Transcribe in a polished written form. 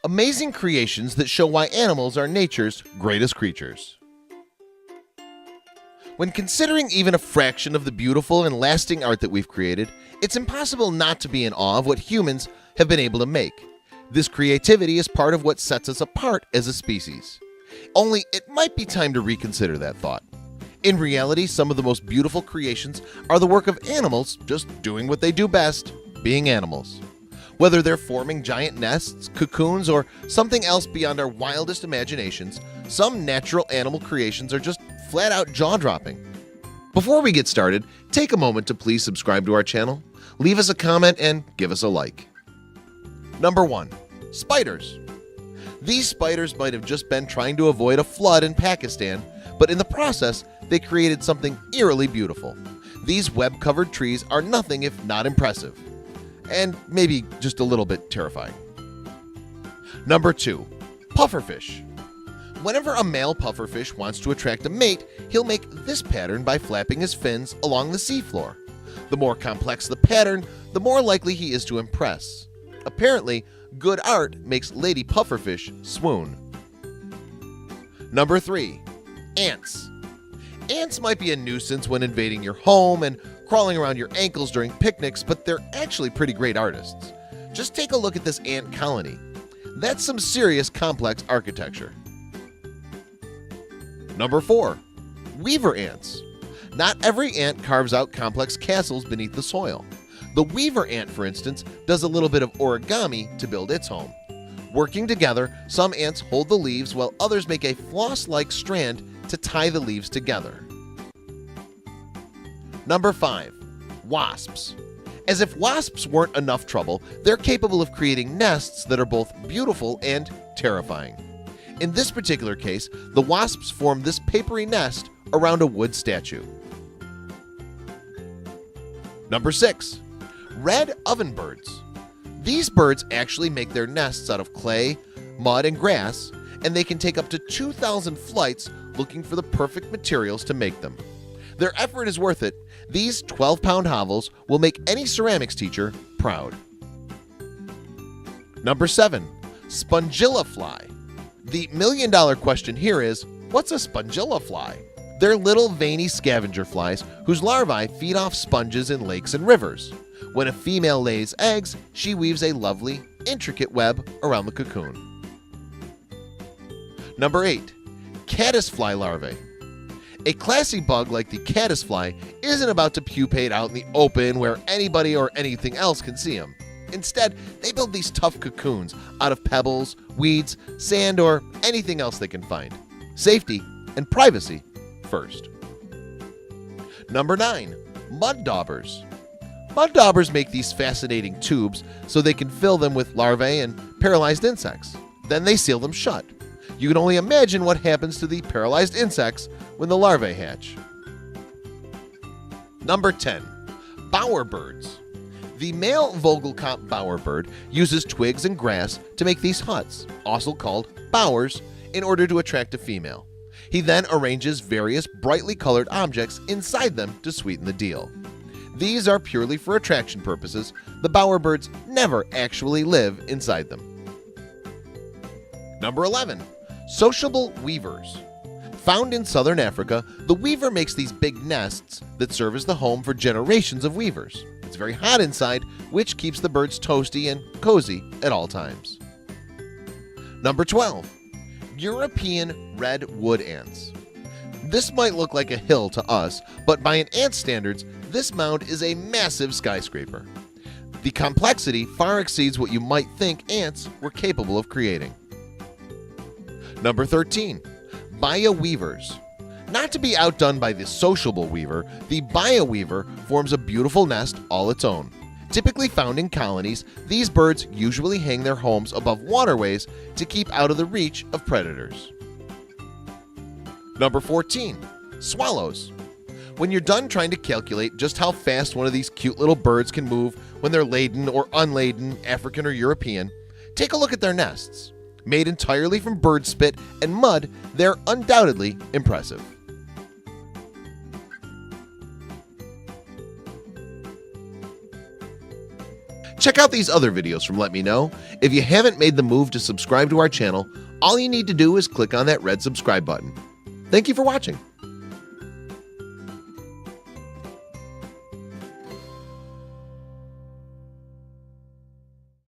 Amazing creations that show why animals are nature's greatest creatures. When considering even a fraction of the beautiful and lasting art that we've created, it's impossible not to be in awe of what humans have been able to make. This creativity is part of what sets us apart as a species. Only it might be time to reconsider that thought. In reality, some of the most beautiful creations are the work of animals just doing what they do best, being animals. Whether they're forming giant nests, cocoons, or something else beyond our wildest imaginations, some natural animal creations are just flat out jaw-dropping. Before we get started, take a moment to please subscribe to our channel, leave us a comment, and give us a like. Number 1. Spiders. These spiders might have just been trying to avoid a flood in Pakistan, but in the process, they created something eerily beautiful. These web-covered trees are nothing if not impressive, and maybe just a little bit terrifying. Number 2. Pufferfish. Whenever a male pufferfish wants to attract a mate, he'll make this pattern by flapping his fins along the seafloor. The more complex the pattern, the more likely he is to impress. Apparently, good art makes lady pufferfish swoon. Number 3. Ants. Ants might be a nuisance when invading your home and crawling around your ankles during picnics, but they're actually pretty great artists. Just take a look at this ant colony. That's some serious complex architecture. Number 4. Weaver ants. Not every ant carves out complex castles beneath the soil. The weaver ant, for instance, does a little bit of origami to build its home. Working together, some ants hold the leaves while others make a floss-like strand to tie the leaves together. Number 5. Wasps. As if wasps weren't enough trouble, they're capable of creating nests that are both beautiful and terrifying. In this particular case, the wasps form this papery nest around a wood statue. Number 6. Red ovenbirds. These birds actually make their nests out of clay, mud, and grass, and they can take up to 2,000 flights looking for the perfect materials to make them. Their effort is worth it. These 12-pound hovels will make any ceramics teacher proud. Number 7. Spongilla fly. The million-dollar question here is, what's a spongilla fly? They're little veiny scavenger flies whose larvae feed off sponges in lakes and rivers. When a female lays eggs, she weaves a lovely, intricate web around the cocoon. Number 8. Caddisfly larvae. A classy bug like the caddisfly isn't about to pupate out in the open where anybody or anything else can see them. Instead, they build these tough cocoons out of pebbles, weeds, sand, or anything else they can find. Safety and privacy first. Number 9. Mud daubers. Mud daubers make these fascinating tubes so they can fill them with larvae and paralyzed insects. Then they seal them shut. You can only imagine what happens to the paralyzed insects when the larvae hatch. Number 10. Bowerbirds. The male Vogelkop bowerbird uses twigs and grass to make these huts, also called bowers, in order to attract a female. He then arranges various brightly colored objects inside them to sweeten the deal. These are purely for attraction purposes. The bowerbirds never actually live inside them. Number 11. Sociable weavers. Found in southern Africa, the weaver makes these big nests that serve as the home for generations of weavers. It's very hot inside, which keeps the birds toasty and cozy at all times. Number 12. European red wood ants. This might look like a hill to us, but by an ant standards, this mound is a massive skyscraper. The complexity far exceeds what you might think ants were capable of creating. Number 13. Bioweavers. Not to be outdone by the sociable weaver, the bioweaver forms a beautiful nest all its own. Typically found in colonies, these birds usually hang their homes above waterways to keep out of the reach of predators. Number 14. Swallows. When you're done trying to calculate just how fast one of these cute little birds can move when they're laden or unladen, African or European, take a look at their nests. Made entirely from bird spit and mud, they're undoubtedly impressive. Check out these other videos from Let Me Know. If you haven't made the move to subscribe to our channel, all you need to do is click on that red subscribe button. Thank you for watching.